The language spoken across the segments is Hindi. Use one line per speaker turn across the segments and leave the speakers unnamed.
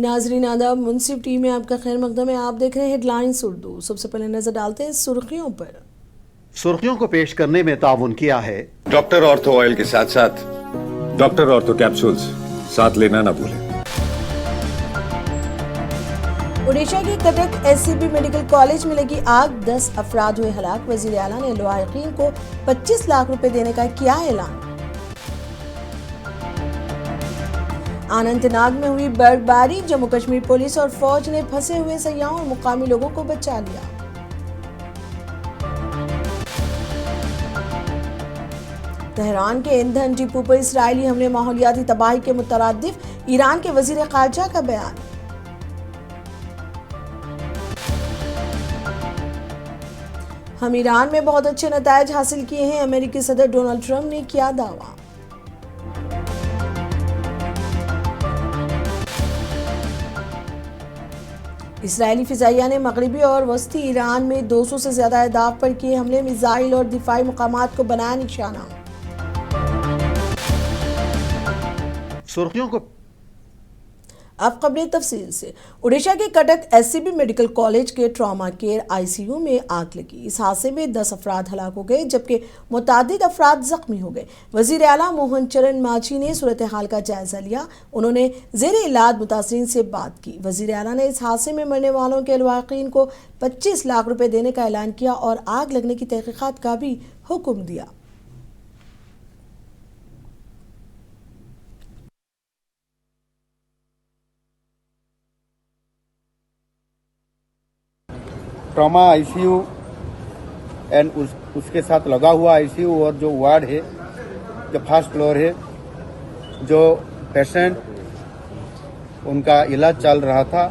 नाजरीन आदाब, मुंसिफ टीवी में आपका खैर मकदम है। आप देख रहे हैं हेडलाइंस उर्दू। सबसे पहले नजर डालते हैं सुर्खियों पर।
सुर्खियों को पेश करने में ताउन किया है
डॉक्टर ऑर्थो ऑयल के साथ साथ
डॉक्टर ऑर्थो कैप्सूल्स साथ लेना ना भूलें।
उड़ीसा के कटक एससीबी मेडिकल कॉलेज में लगी आग, 10 अफराद हुए हलाक। वजीर आला ने लवाहिकीन को 25 लाख रुपए देने का किया ऐलान। अनंतनाग में हुई बर्फबारी, जम्मू कश्मीर पुलिस और फौज ने फंसे हुए सयाहों और मुकामी लोगों को बचा लिया। तेहरान के ईंधन डिपो पर इसराइली हमले, माहौलियाती तबाही के मुतरादिफ, ईरान के वजीर खारजा का बयान। हम ईरान में बहुत अच्छे नतायज हासिल किए हैं, अमेरिकी सदर डोनाल्ड ट्रंप ने किया दावा। इसराइली फिजाइया ने मगरबी और वस्ती ईरान में 200 से ज्यादा अहदाफ पर किए हमले, मिसाइल और दिफाई मुकामात को बनाया निशाना।
सुर्खियों को
अब खबरें तफसील से। उड़ीसा के कटक एससीबी मेडिकल कॉलेज के ट्रॉमा केयर आईसीयू में आग लगी। इस हादसे में 10 अफराद हलाक हो गए जबकि मुतादिद अफराद जख्मी हो गए। वजीर आला मोहन चरण मांझी ने सूरत हाल का जायजा लिया। उन्होंने जेर इलाज मुतासरीन से बात की। वजीर आला ने इस हादसे में मरने वालों के लवाहिकीन को 25 लाख रुपए देने का ऐलान किया और आग लगने की तहकीकात का भी हुक्म दिया।
ट्रॉमा आईसीयू एंड उसके साथ लगा हुआ आईसीयू और जो वार्ड है, जो फर्स्ट फ्लोर है, जो पेशेंट उनका इलाज चल रहा था,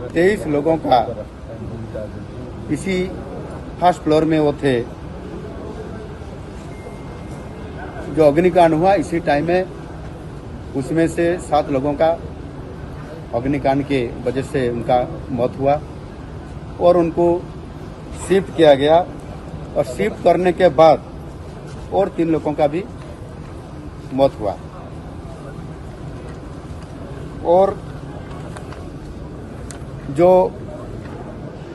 23 लोगों का इसी फर्स्ट फ्लोर में वो थे। जो अग्निकांड हुआ इसी टाइम में, उसमें से 7 लोगों का अग्निकांड के वजह से उनका मौत हुआ और उनको शिफ्ट किया गया और शिफ्ट करने के बाद और 3 लोगों का भी मौत हुआ। और जो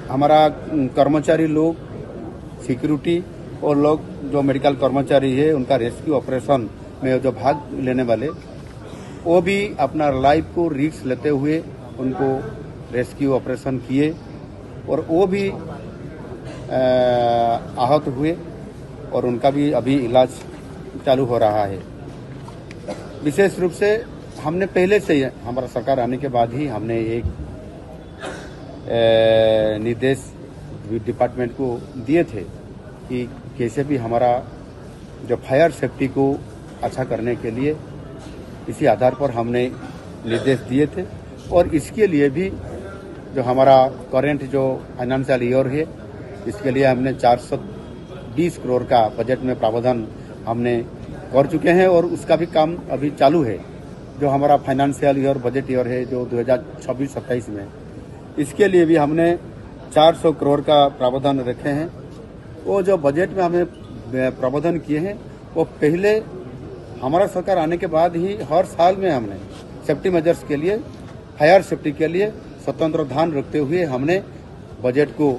हमारा कर्मचारी लोग, सिक्योरिटी और लोग जो मेडिकल कर्मचारी है, उनका रेस्क्यू ऑपरेशन में जो भाग लेने वाले, वो भी अपना लाइफ को रिस्क लेते हुए उनको रेस्क्यू ऑपरेशन किए और वो भी आहत हुए और उनका भी अभी इलाज चालू हो रहा है। विशेष रूप से हमने पहले से हमारा सरकार आने के बाद ही हमने एक निर्देश डिपार्टमेंट को दिए थे कि कैसे भी हमारा जो फायर सेफ्टी को अच्छा करने के लिए इसी आधार पर हमने निर्देश दिए थे। और इसके लिए भी जो हमारा करेंट जो फाइनेंशियल ईयर है, इसके लिए हमने 420 करोड़ का बजट में प्रावधान हमने कर चुके हैं और उसका भी काम अभी चालू है। जो हमारा फाइनेंशियल ईयर बजट ईयर है जो 2026-27 में, इसके लिए भी हमने 400 करोड़ का प्रावधान रखे हैं। वो जो बजट में हमें प्रावधान किए हैं, वो पहले हमारा सरकार आने के बाद ही हर साल में हमने सेफ्टी मेजर्स के लिए, फायर सेफ्टी के लिए स्वतंत्र ध्यान रखते हुए हमने बजट को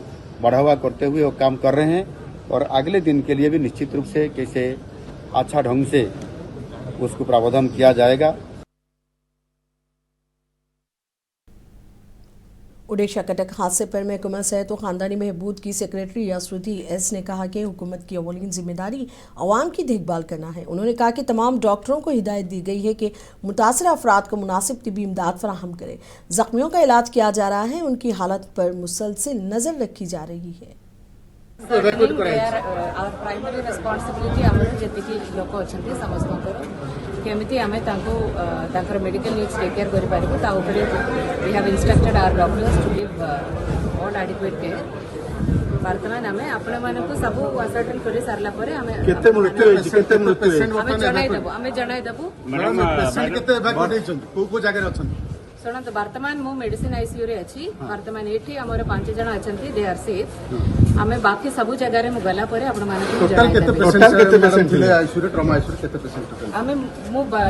बढ़ावा करते हुए वो काम कर रहे हैं। और अगले दिन के लिए भी निश्चित रूप से कैसे अच्छा ढंग से उसको प्रावधान किया जाएगा।
उड़ीसा कटक हादसे पर महकमा सेहत व खानदानी बहबूद की सेक्रेटरी यासरुद्दी एस ने कहा कि हुकूमत की अव्वलीन जिम्मेदारी अवाम की देखभाल करना है। उन्होंने कहा कि तमाम डॉक्टरों को हिदायत दी गई है कि मुतासरा अफराद को मुनासिब तिबी इमदाद फराहम करें। जख्मियों का इलाज किया जा रहा है, उनकी हालत पर मुसलसिल नजर रखी जा रही है।
प्राइमरी रेस्पॉन्सिबिलिटी आमर जी लोक अच्छा समस्त केमी आम मेडिकल नीड्स टेक केयर कर we have instructed our doctors to give all adequate care. वर्तमान आम आपण मानक सब असर्टेन कर सारा पर शुणु वर्तमान मु मेडिसिन आईसीयू रे अच्छी। वर्तमान ये आमर 5 जन अच्छा, दे आर सेफ। आम बाकी सब जगह में गला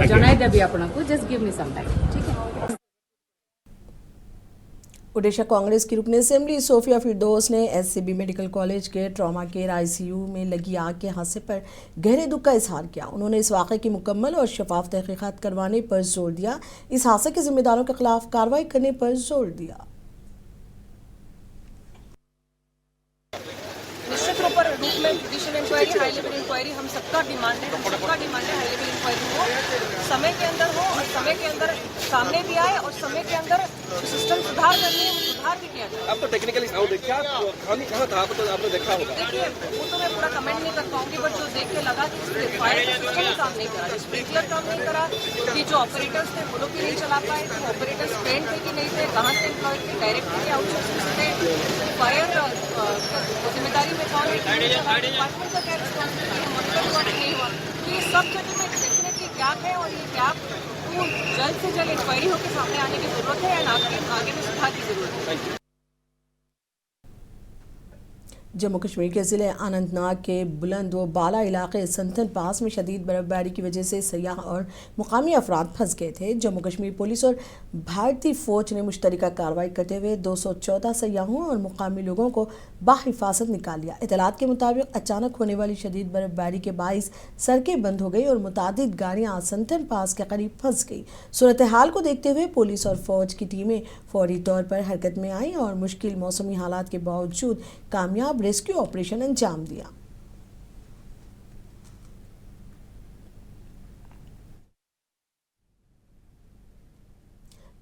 जनईदेवी आपको, just give me some time. ठीक है।
ओडिशा कांग्रेस की रुकन असेंबली सोफिया फिरदौस ने एससीबी मेडिकल कॉलेज के ट्रॉमा केयर आईसीयू में लगी आग के हादसे पर गहरे दुख का इजहार किया। उन्होंने इस वाक़े की मुकम्मल और शफाफ तहकीकात करवाने पर जोर दिया। इस हादसे के जिम्मेदारों के खिलाफ कार्रवाई करने पर जोर दिया।
निश्चित रूप में judicial inquiry, high level inquiry हम सबका डिमांड है, हाई लेवल इंक्वायरी हो, समय के अंदर हो और समय के अंदर सामने भी आए और समय के अंदर सिस्टम सुधार करनी है, सुधार भी किया जाए।
आप तो टेक्निकली देखिए, खामी कहाँ था आपने देखा होगा।
देखिए वो तो मैं पूरा कमेंट नहीं कर पाऊंगी, बट जो देख के लगा कि फायर सिस्टम काम नहीं करा, स्प्रिंकलर काम नहीं करा, कि जो ऑपरेटर्स थे वो लोग भी नहीं चला पाए, तो ऑपरेटर्स ट्रेंड थे कि नहीं थे, कहाँ से एम्प्लॉय थे, डायरेक्टली आउटसोर्सिंग थे, फायर जिम्मेदारी में कौन है, डिपार्टमेंट का क्या रिस्पॉन्सिबिलिटी है, मॉनिटर नहीं हुआ, तो ये सब सेटलमेंट डेफिनेटली गैप है और ये गैप को जल्द से जल्द इंक्वायरी होकर सामने आने की जरूरत है एंड आगे में सुधार की जरूरत है।
जम्मू कश्मीर के ज़िले अनंतनाग के बुलंद व बाला इलाके संथन पास में शदीद बर्फबारी की वजह से सयाह और मुकामी अफराद फंस गए थे। जम्मू कश्मीर पुलिस और भारतीय फ़ौज ने मुश्तरका कार्रवाई करते हुए 214 सयाहों और मुकामी लोगों को बाहिफाजत निकाल लिया। इतलात के मुताबिक अचानक होने वाली शदीद बर्फबारी के बाइस सड़कें बंद हो गई और मुतादिद गाड़ियाँ संथन पास के करीब फंस गई। सूरत हाल को देखते हुए पुलिस और फ़ौज की टीमें फौरी तौर पर हरकत में आईं और मुश्किल मौसमी हालात के बावजूद कामयाब रेस्क्यू ऑपरेशन अंजाम दिया।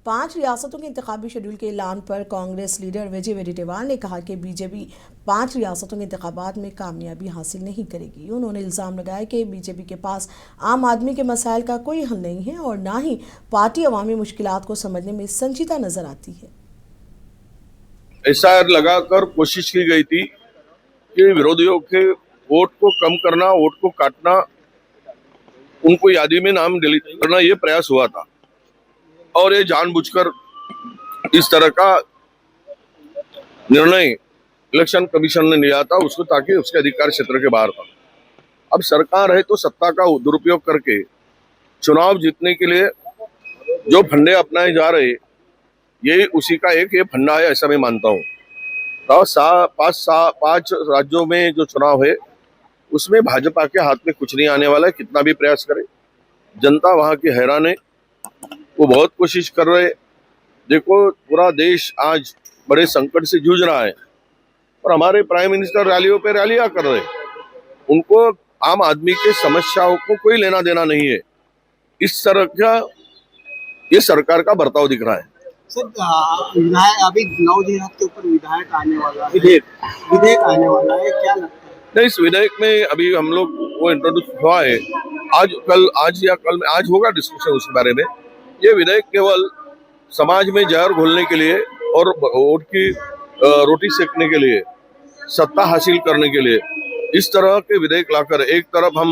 पांच रियासतों के इंतखाबी शेड्यूल के ऐलान पर कांग्रेस लीडर विजय वडेट्टीवार ने कहा कि बीजेपी 5 रियासतों के इंतखाबात में कामयाबी हासिल नहीं करेगी। उन्होंने इल्ज़ाम लगाया कि बीजेपी के पास आम आदमी के मसाइल का कोई हल नहीं है और ना ही पार्टी अवामी मुश्किलात को समझने में संजीदा नजर आती है।
एसआईआर लगाकर कोशिश की गई थी कि विरोधियों के वोट को कम करना, वोट को काटना, उनको यादी में नाम डिलीट करना, ये प्रयास हुआ था और ये जानबूझकर इस तरह का निर्णय इलेक्शन कमीशन ने लिया था उसको, ताकि उसके अधिकार क्षेत्र के बाहर था। अब सरकार है तो सत्ता का दुरुपयोग करके चुनाव जीतने के लिए जो फंडे अपनाए जा रहे, ये उसी का एक ये फंडा है, ऐसा मैं मानता हूँ। तो 5 राज्यों में जो चुनाव है उसमें भाजपा के हाथ में कुछ नहीं आने वाला है, कितना भी प्रयास करे। जनता वहां की हैरान है, वो बहुत कोशिश कर रहे। देखो पूरा देश आज बड़े संकट से जूझ रहा है और हमारे प्राइम मिनिस्टर रैलियों पे रैलियां कर रहे, उनको आम आदमी के समस्याओं को कोई लेना देना नहीं है। इस तरह का ये सरकार का बर्ताव दिख रहा है।
सर विधायक अभी 9 दिन के ऊपर विधायक आने वाला है, विधेयक आने वाला है, क्या लगता है?
नहीं, इस विधेयक में अभी हम लोग वो इंट्रोड्यूस हुआ है, आज होगा डिस्कशन उसके बारे में। ये विधेयक केवल समाज में जहर घोलने के लिए और वोट की रोटी सेकने के लिए, सत्ता हासिल करने के लिए इस तरह के विधेयक लाकर एक तरफ हम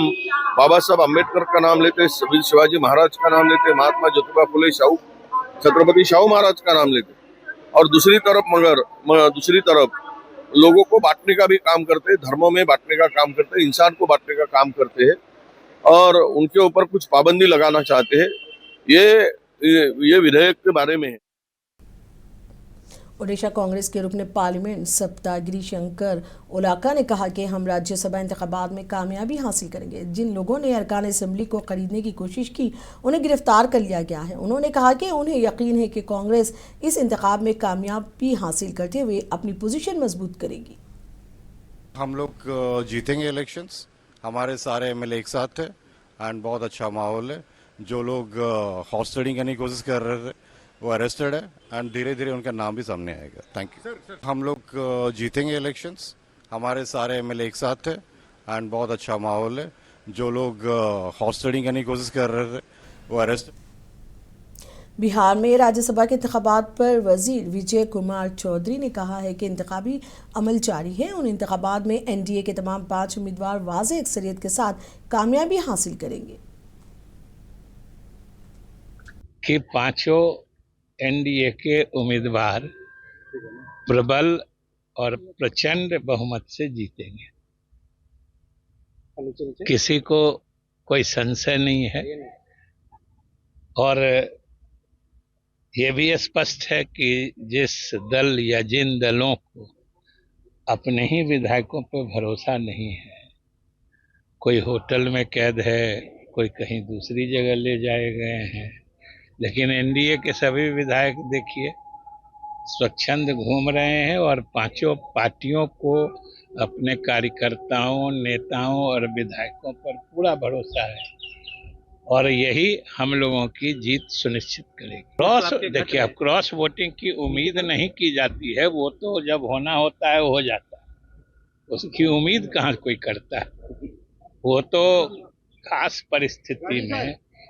बाबा साहब अम्बेडकर का नाम लेते, शिवाजी महाराज का नाम लेते, महात्मा ज्योतिबा फुले, छत्रपति शाहू महाराज का नाम लेते, और दूसरी तरफ लोगों को बांटने का भी काम करते हैं, धर्मों में बांटने का काम करते हैं, इंसान को बांटने का काम करते हैं और उनके ऊपर कुछ पाबंदी लगाना चाहते हैं। ये विधेयक के बारे में है।
ओडिशा कांग्रेस के रुकन पार्लियामेंट सप्तागिरी शंकर ओलाका ने कहा कि हम राज्यसभा इंतखाबात में कामयाबी हासिल करेंगे। जिन लोगों ने अरकान असेंबली को खरीदने की कोशिश की उन्हें गिरफ्तार कर लिया गया है। उन्होंने कहा कि उन्हें यकीन है कि कांग्रेस इस इंतखाब में कामयाबी हासिल करते हुए अपनी पोजीशन मजबूत करेगी।
हम लोग जीतेंगे इलेक्शंस, हमारे सारे एमएलए एक साथ थे एंड बहुत अच्छा माहौल है। जो लोग हॉर्स ट्रेडिंग करने की कोशिश कर रहे थे वो अरेस्टेड है एंड धीरे धीरे उनका नाम भी सामने आएगा। Thank you. हम लोग जीतेंगे इलेक्शंस, हमारे सारे एमएलए एक साथ थे एंड बहुत अच्छा माहौल है। जो लोग हॉर्स ट्रेडिंग करने की कोशिश कर रहे थे वो अरेस्ट।
बिहार में राज्यसभा के इंतखाबात पर वजीर विजय कुमार चौधरी ने कहा है कि इंतखाबी अमल जारी है। उन इंतखाबात में एनडीए के तमाम 5 उम्मीदवार वाज़ेह अक्सरियत के साथ कामयाबी हासिल करेंगे।
कि 5 एनडीए के उम्मीदवार प्रबल और प्रचंड बहुमत से जीतेंगे, किसी को कोई संशय नहीं है। और ये भी स्पष्ट है कि जिस दल या जिन दलों को अपने ही विधायकों पर भरोसा नहीं है, कोई होटल में कैद है, कोई कहीं दूसरी जगह ले जाए गए हैं, लेकिन एनडीए के सभी विधायक देखिए स्वच्छंद घूम रहे हैं और पांचों पार्टियों को अपने कार्यकर्ताओं, नेताओं और विधायकों पर पूरा भरोसा है और यही हम लोगों की जीत सुनिश्चित करेगी। क्रॉस देखिए, अब क्रॉस वोटिंग की उम्मीद नहीं की जाती है, वो तो जब होना होता है हो जाता है, उसकी उम्मीद कहाँ कोई करता है। वो तो खास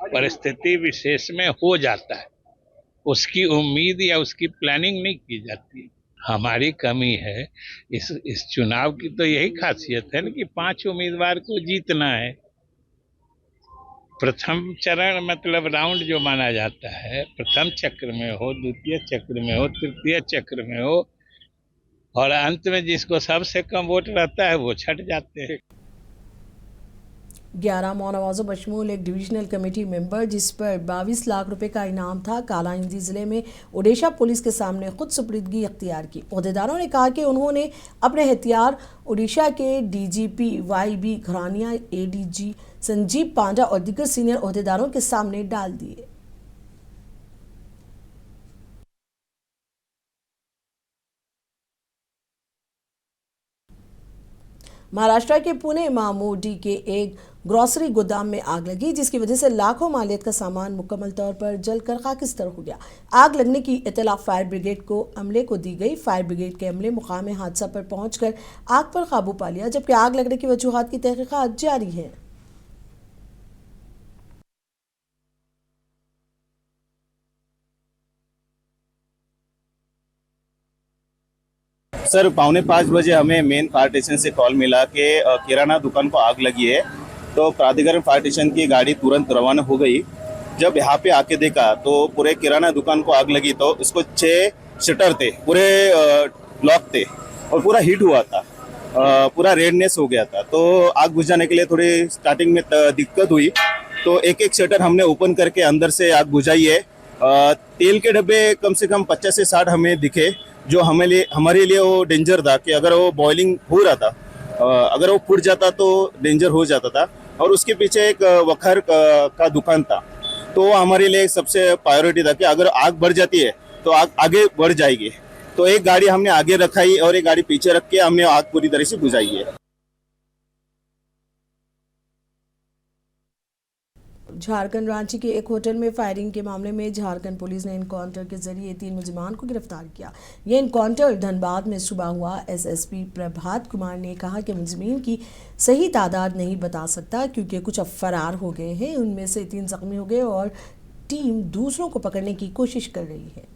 परिस्थिति विशेष में हो जाता है, उसकी उम्मीद या उसकी प्लानिंग नहीं की जाती। हमारी कमी है इस चुनाव की, तो यही खासियत है ना कि 5 उम्मीदवार को जीतना है। प्रथम चरण मतलब राउंड जो माना जाता है, प्रथम चक्र में हो, द्वितीय चक्र में हो, तृतीय चक्र में हो, और अंत में जिसको सबसे कम वोट रहता है वो छट जाते हैं।
11 मौनवाजों बशमूल एक डिविजनल कमेटी मेंबर जिस पर 22 लाख रुपए का इनाम था, काला हिंदी जिले में ओडिशा पुलिस के सामने खुद सुपुर्दगी अख्तियार की। ओहदेदारों ने कहा कि उन्होंने अपने हथियार ओडिशा के डीजीपी वाईबी घरानिया, एडीजी संजीव पांडा और दीगर सीनियर ओहदेदारों के सामने डाल दिए। महाराष्ट्र के पुणे मामोडी के एक ग्रोसरी गोदाम में आग लगी, जिसकी वजह से लाखों मालियत का सामान मुकम्मल तौर पर जलकर खाकिस्तर हो गया। आग लगने की इत्तला फायर ब्रिगेड को अमले को दी गई। फायर ब्रिगेड के अमले मुकाम हादसा पर पहुंचकर आग पर काबू पा लिया, जबकि आग लगने की वजूहात की तहकीकात जारी है।
सर 4:45 बजे हमें मेन फायर स्टेशन से कॉल मिला कि किराना दुकान को आग लगी है, तो प्राधिकरण फायर स्टेशन की गाड़ी तुरंत रवाना हो गई। जब यहाँ पे आके देखा तो पूरे किराना दुकान को आग लगी, तो इसको 6 शटर थे, पूरे लॉक थे और पूरा हीट हुआ था, पूरा रेडनेस हो गया था। तो आग बुझाने के लिए थोड़ी स्टार्टिंग में दिक्कत हुई, तो एक एक शटर हमने ओपन करके अंदर से आग बुझाई है। तेल के डब्बे कम से कम 50 से 60 हमें दिखे, जो हमारे लिए वो डेंजर था कि अगर वो बॉइलिंग हो रहा था, अगर वो फूट जाता तो डेंजर हो जाता था। और उसके पीछे एक वखर का दुकान था, तो हमारे लिए सबसे प्रायोरिटी था कि अगर आग बढ़ जाती है तो आग आगे बढ़ जाएगी। तो एक गाड़ी हमने आगे रखाई और एक गाड़ी पीछे रख के हमने आग पूरी तरह से बुझाई है।
झारखंड रांची के एक होटल में फायरिंग के मामले में झारखंड पुलिस ने एनकाउंटर के जरिए 3 मुलजिमान को गिरफ्तार किया। यह एनकाउंटर धनबाद में सुबह हुआ। एसएसपी प्रभात कुमार ने कहा कि मुलजिमीन की सही तादाद नहीं बता सकता, क्योंकि कुछ अब फरार हो गए हैं, उनमें से 3 जख्मी हो गए और टीम दूसरों को पकड़ने की कोशिश कर रही है।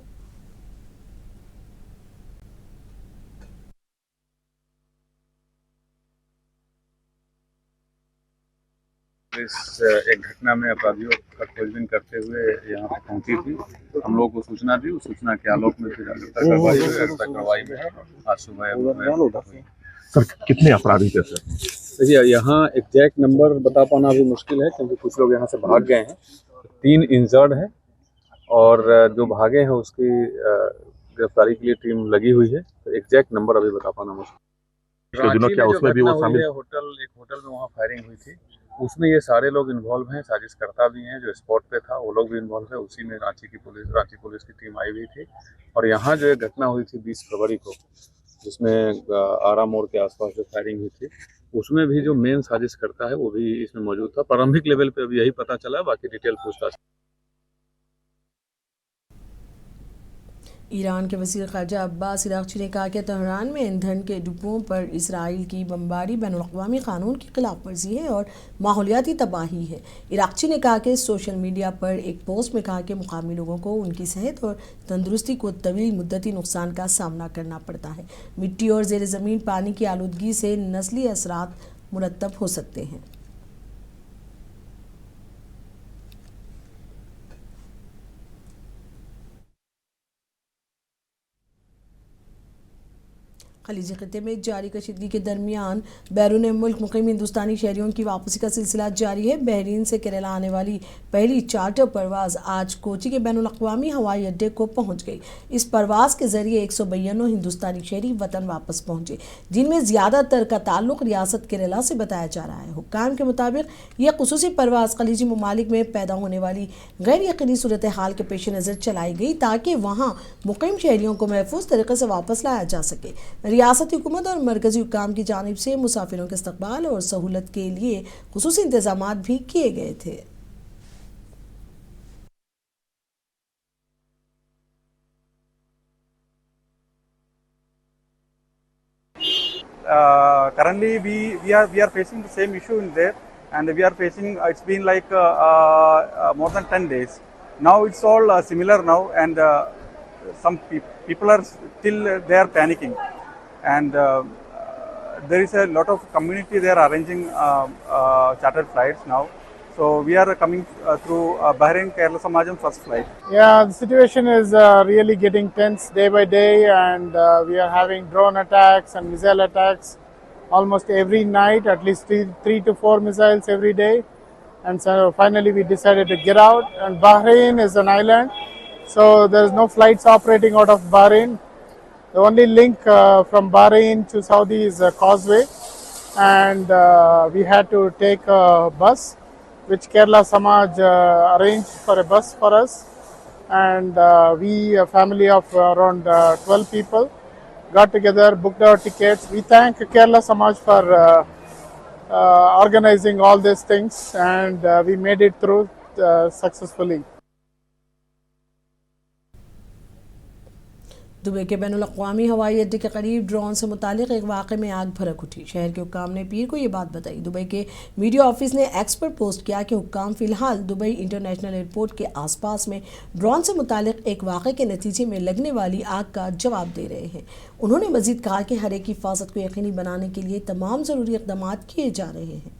इस एक घटना में अपराधियों का खोजबीन करते हुए यहाँ पे पहुंची थी। हम लोगों को सूचना दी, उस सूचना के आलोक में फिर कार्रवाई में आज सुबह।
सर कितने अपराधी थे सर?
देखिए यहाँ एग्जैक्ट नंबर बता पाना भी मुश्किल है, क्योंकि कुछ लोग यहाँ से भाग गए हैं। 3 इंजर्ड हैं और जो भागे हैं उसकी गिरफ्तारी के लिए टीम लगी हुई है। तो एग्जैक्ट नंबर अभी बता पाना मुश्किल।
रांची क्या उसमें भी वो शामिल?
एक होटल में वहाँ फायरिंग हुई थी, उसमें ये सारे लोग इन्वॉल्व हैं, साजिशकर्ता भी हैं, जो स्पॉट पे था वो लोग भी इन्वॉल्व है। उसी में रांची पुलिस की टीम आई हुई थी। और यहाँ जो एक घटना हुई थी 20 फरवरी को, जिसमें आरा मोड़ के आसपास जो फायरिंग हुई थी, उसमें भी जो मेन साजिशकर्ता है वो भी इसमें मौजूद था। प्रारंभिक लेवल पे अभी यही पता चला, बाकी डिटेल पूछताछ।
ईरान के वज़ीर ख़ारजा अब्बास इराक़ची ने कहा कि तेहरान में ईंधन के डिपों पर इसराइल की बमबारी बैनुल-अक़वामी क़ानून की खिलाफ वर्जी है और माहौलियाती तबाही है। इराक़ची ने कहा कि सोशल मीडिया पर एक पोस्ट में कहा कि मुकामी लोगों को उनकी सेहत और तंदुरुस्ती को तवील मुद्दती नुकसान का सामना करना पड़ता है। मिट्टी और ज़ेर ज़मीन पानी की आलूदगी से नस्ली असरात मुरतब हो सकते हैं। खलीजी खत्े में जारी कशीदगी के दरमियान बैरून मुल्क मुकीम हिंदुस्तानी शहरियों की वापसी का सिलसिला जारी है। बहरीन से केरला आने वाली पहली चार्टर परवाज आज कोची के बैनुल अक़वामी हवाई अड्डे को पहुंच गई। इस परवाज के जरिए 192 हिंदुस्तानी शहरी वतन वापस पहुंचे, जिनमें ज्यादातर का ताल्लुक रियासत केरला से बताया जा रहा है। हुक्काम के मुताबिक यह खुसूसी परवाज खलीजी ममालिक में पैदा होने वाली गैर यकीनी सूरत हाल के पेश नज़र चलाई गई ताकि वहाँ मुकीम शहरियों को महफूज तरीके से वापस लाया जा सके। रियासती हुकूमत और मरकजी हुक्काम की जानिब से मुसाफिरों के इस्तकबाल और सहूलत के लिए खुसूसी इंतजामात भी किए गए थे।
Currently we are facing the same issue in there, and we are facing it's been like more than 10 days now. It's all similar now, and some people are still they are panicking, and there is a lot of community they are arranging chartered flights now. So we are coming through Bahrain Kerala Samajam first flight.
Yeah, the situation is really getting tense day by day, and we are having drone attacks and missile attacks almost every night, at least three to four missiles every day. And so finally we decided to get out, and Bahrain is an island, so there is no flights operating out of Bahrain. The only link from Bahrain to Saudi is a causeway, and we had to take a bus, which Kerala Samaj arranged for a bus for us, and we, a family of around 12 people, got together, booked our tickets. We thank Kerala Samaj for organizing all these things, and we made it through successfully.
Dubai के बैनुल अक़वामी हवाई अड्डे के करीब ड्रोन से मुतालिक एक वाक़े में आग भड़क उठी। शहर के हुक्काम ने पीर को ये बात बताई। दुबई के मीडिया ऑफिस ने एक्स पर पोस्ट किया कि हुक्काम फ़िलहाल दुबई इंटरनेशनल एयरपोर्ट के आसपास में ड्रोन से मुतालिक एक वाक़े के नतीजे में लगने वाली आग का जवाब दे रहे हैं। उन्होंने मज़ीद कहा कि हर एक की हिफाजत को यकीनी बनाने के लिए तमाम ज़रूरी इक़दाम किए जा रहे हैं।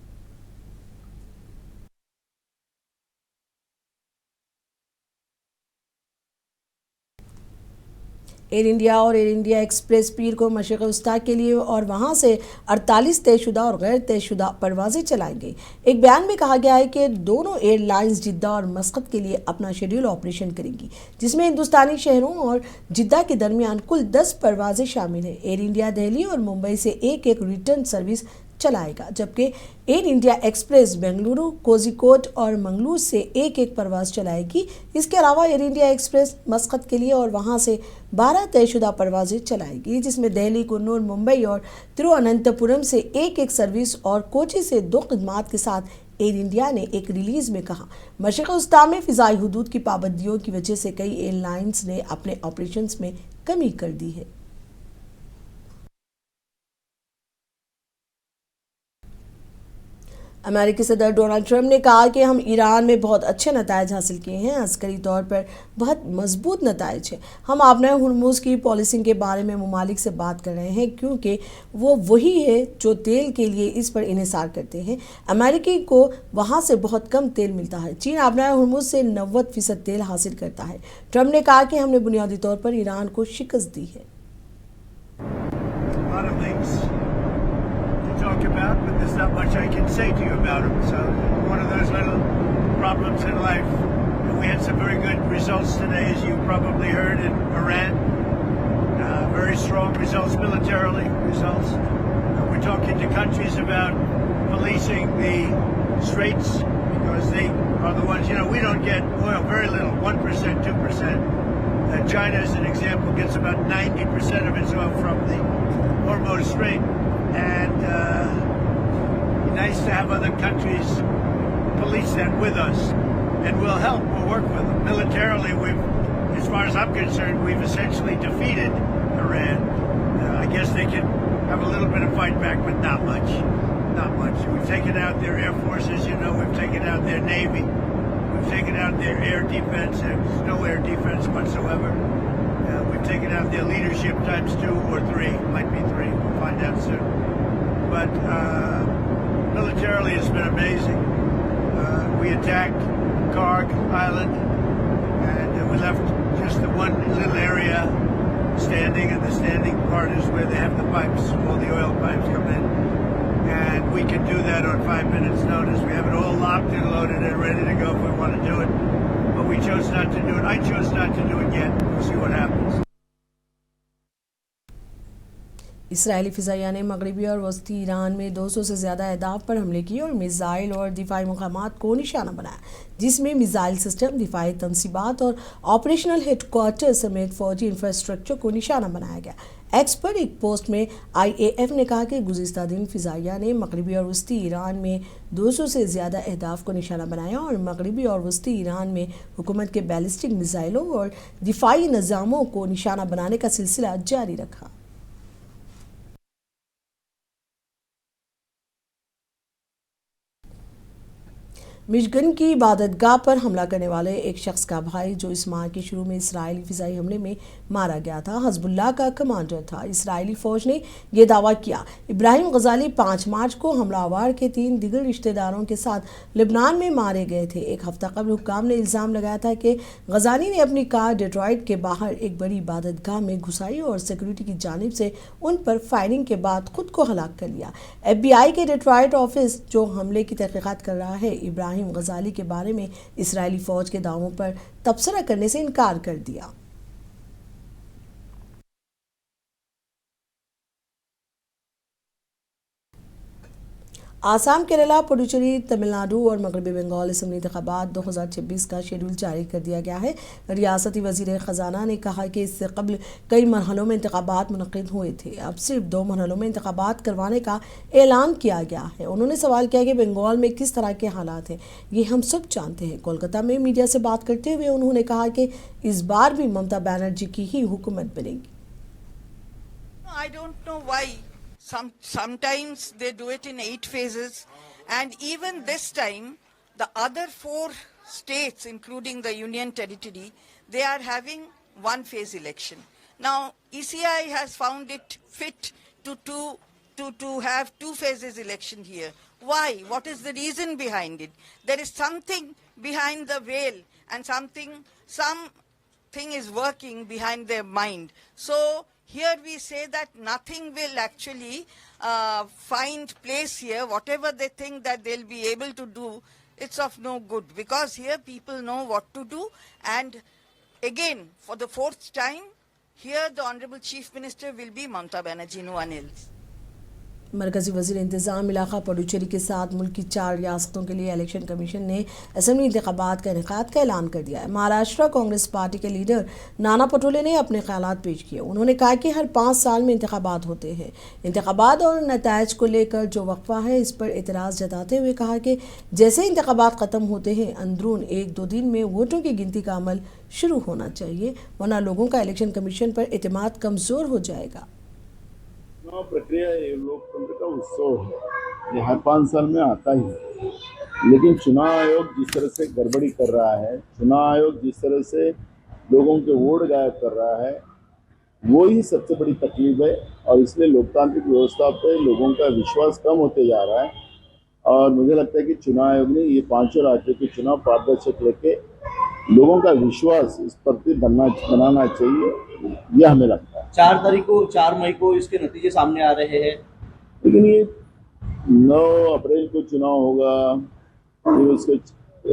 एयर इंडिया और एयर इंडिया एक्सप्रेस पीर को मशरिक़ वस्ता के लिए और वहां से 48 तयशुदा और गैर तयशुदा परवाज़ें चलाई गई। एक बयान में कहा गया है कि दोनों एयरलाइंस जिद्दा और मस्कत के लिए अपना शेड्यूल ऑपरेशन करेंगी, जिसमें हिंदुस्तानी शहरों और जिद्दा के दरमियान कुल 10 परवाज़ें शामिल हैं। एयर इंडिया दिल्ली और मुंबई से एक रिटर्न सर्विस चलाएगा, जबकि air India express Bengaluru, Kozhikode और मंगलूर से एक परवाज़ चलाएगी। इसके अलावा एयर इंडिया एक्सप्रेस मस्कत के लिए और वहां से 12 तयशुदा परवाज़ें चलाएगी, जिसमें दिल्ली, कुन्नूर, मुंबई और तिरुवनंतपुरम से एक सर्विस और कोची से 2 खिदमात के साथ एयर इंडिया ने एक रिलीज़ में कहा। मशरिक़ वस्ता में फ़िज़ाई हुदूद की पाबंदियों की वजह से कई एयरलाइंस ने अपने ऑपरेशंस में कमी कर दी है। अमेरिकी सदर डोनाल्ड ट्रंप ने कहा कि हम ईरान में बहुत अच्छे नतायज हासिल किए हैं, अस्करी तौर पर बहुत मजबूत नतायज हैं। हम आपने हुर्मुज़ की पॉलिसिंग के बारे में ममालिक से बात कर रहे हैं, क्योंकि वो वही है जो तेल के लिए इस पर इन्हिसार करते हैं। अमेरिकी को वहाँ से बहुत कम तेल मिलता है। चीन आपने हुर्मुज़ से 90% तेल हासिल करता है। ट्रंप ने कहा कि हमने बुनियादी तौर पर ईरान को शिकस्त दी है।
Talk about, but there's not much I can say to you about them. So one of those little problems in life. We had some very good results today, as you probably heard, in Iran. Very strong results militarily. We're talking to countries about policing the straits, because they are the ones. We don't get oil, very little, 1%, 2%. China, as an example, gets about 90% of its oil from the Hormuz Strait. And nice to have other countries police that with us, and we'll help. We'll work with them militarily. As far as I'm concerned, we've essentially defeated Iran. I guess they can have a little bit of fight back, but not much. Not much. We've taken out their air forces. We've taken out their navy. We've taken out their air defense. There's no air defense whatsoever. We've taken out their leadership times 2 or 3. Might be 3. We'll find out soon. But militarily, it's been amazing. We attacked Karg Island, and we left just the one little area standing, and the standing part is where they have the pipes, all the oil pipes come in. And we can do that on 5 minutes notice. We have it all locked and loaded and ready to go if we want to do it. But we chose not to do it. I chose not to do it yet. We'll see what happens.
इसराइली फ़िज़ाइया ने मगरबी और वस्ती ईरान में 200 से ज़्यादा अहदाफ पर हमले किए और मिसाइल और दिफाई मकामात को निशाना बनाया, जिसमें मिसाइल सिस्टम, दिफाई तनसीबात और ऑपरेशनल हेडक्वार्टर समेत फौजी इंफ्रास्ट्रक्चर को निशाना बनाया गया। एक्स पर एक पोस्ट में IAF ने कहा कि गुज़िश्ता दिन फ़िज़ाइया ने मगरबी और वस्ती ईरान में 200 से ज़्यादा अहदाफ को निशाना बनाया और मगरबी और वस्ती ईरान में हुकूमत के बैलिस्टिक मिसाइलों और दिफाई निज़ामों को निशाना बनाने का सिलसिला जारी रखा। मिशिगन की इबादतगाह पर हमला करने वाले एक शख्स का भाई, जो इस माह के शुरू में इसराइली फ़िज़ाई हमले में मारा गया था, हज़बुल्लाह का कमांडर था। इसराइली फ़ौज ने यह दावा किया। इब्राहिम गज़ाली 5 मार्च को हमलावर के 3 दिगर रिश्तेदारों के साथ लेबनान में मारे गए थे। एक हफ्ता कबल हुक्काम ने इल्ज़ाम लगाया था कि गज़ाली ने अपनी कार डेट्रॉइट के बाहर एक बड़ी इबादतगाह में घुसाई और सिक्योरिटी की जानिब से उन पर फायरिंग के बाद खुद को हलाक कर लिया। FBI के डेट्रॉइट ऑफिस, जो हमले की तहकीकात कर रहा है, इब्राहिम गज़ाली के बारे में इसराइली फ़ौज के दावों पर तबसरा करने से इनकार कर दिया। आसाम, केरला, पुडुचेरी, तमिलनाडु और मगरबी बंगाल असम्बली इंतखाबात 2026 का शेड्यूल जारी कर दिया गया है। रियासती वज़ीर ख़जाना ने कहा कि इससे कबल कई मरहलों में इंतखाबात मुनक़िद हुए थे, अब सिर्फ 2 मरहलों में इंतखाबात करवाने का ऐलान किया गया है। उन्होंने सवाल किया कि बंगाल में किस तरह के हालात हैं, ये हम सब जानते हैं। कोलकाता में मीडिया से बात करते हुए उन्होंने कहा कि इस बार भी ममता बनर्जी की ही हुकूमत बनेगी।
I don't know why. Sometimes they do it in 8 phases, and even this time the other 4 states, including the Union Territory, they are having 1 phase election. Now ECI has found it fit to have 2 phases election here. Why? What is the reason behind it? There is something behind the veil, and something is working behind their mind. So here we say that nothing will actually find place here. Whatever they think that they'll be able to do, it's of no good, because here people know what to do. And again, for the 4th time, here the Honorable Chief Minister will be Mamta Banerjee, no one else.
मरकज़ी वज़ीर इंतज़ाम इलाक़ा पुडुचेरी के साथ मुल्क की 4 रियासतों के लिए इलेक्शन कमीशन ने असम्बली इंतखाबात का इनेकाद का ऐलान कर दिया है। महाराष्ट्र कांग्रेस पार्टी के लीडर नाना पटोले ने अपने ख्यालात पेश किए। उन्होंने कहा कि हर 5 साल में इंतखाबात होते हैं। इंतखाबात और नताइज को लेकर जो वक्फा है, इस पर एतराज़ जताते हुए कहा कि जैसे इंतखाबात ख़त्म होते हैं, अंदरून 1-2 दिन में वोटों की गिनती का अमल शुरू होना चाहिए, वरना लोगों का इलेक्शन कमीशन पर एतमाद कमज़ोर हो जाएगा।
चुनाव प्रक्रिया लोकतंत्र का उत्सव है, ये हर 5 साल में आता ही है। लेकिन चुनाव आयोग जिस तरह से गड़बड़ी कर रहा है, चुनाव आयोग जिस तरह से लोगों के वोट गायब कर रहा है, वो ही सबसे बड़ी तकलीफ है। और इसलिए लोकतांत्रिक व्यवस्था पे लोगों का विश्वास कम होते जा रहा है। और मुझे लगता है कि चुनाव आयोग ने ये 5 राज्यों के चुनाव पारदर्शक लेके लोगों का विश्वास इस प्रति बनाना चाहिए, यह हमें लगता है।
4 मई को इसके नतीजे सामने आ रहे हैं,
लेकिन ये 9 अप्रैल को चुनाव होगा, फिर उसके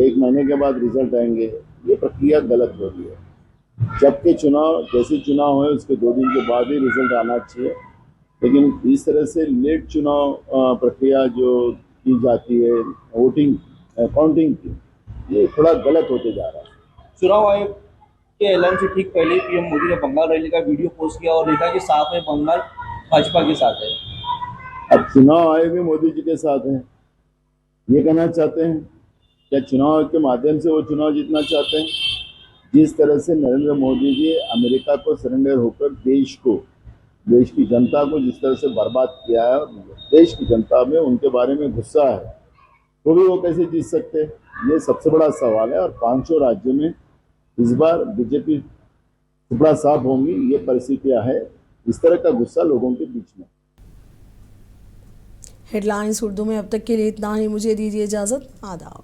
1 महीने के बाद रिजल्ट आएंगे। ये प्रक्रिया गलत हो रही है। जबकि चुनाव जैसे चुनाव है उसके 2 दिन के बाद ही रिजल्ट आना चाहिए। लेकिन इस तरह से लेट चुनाव प्रक्रिया जो की जाती है वोटिंग काउंटिंग की, ये थोड़ा गलत होते जा रहा है।
चुनाव आयोग के ऐलान से ठीक पहले पीएम मोदी ने बंगाल रैली का वीडियो पोस्ट किया और लिखा कि साफ है बंगाल भाजपा के साथ है।
अब चुनाव आयोग भी मोदी जी के साथ है, ये कहना चाहते हैं क्या चुनाव आयोग के माध्यम से वो चुनाव जीतना चाहते हैं? जिस तरह से नरेंद्र मोदी जी अमेरिका को सरेंडर होकर देश की जनता को जिस तरह से बर्बाद किया है, देश की जनता में उनके बारे में गुस्सा है, तो भी वो कैसे जीत सकते हैं? ये सबसे बड़ा सवाल है। और 5 राज्यों में इस बार बीजेपी टुकड़ा साफ होंगी, ये परिस्थितियां है। इस तरह का गुस्सा लोगों के बीच में।
हेडलाइंस उर्दू में अब तक के लिए इतना ही। मुझे दीजिए इजाज़त। आदाब।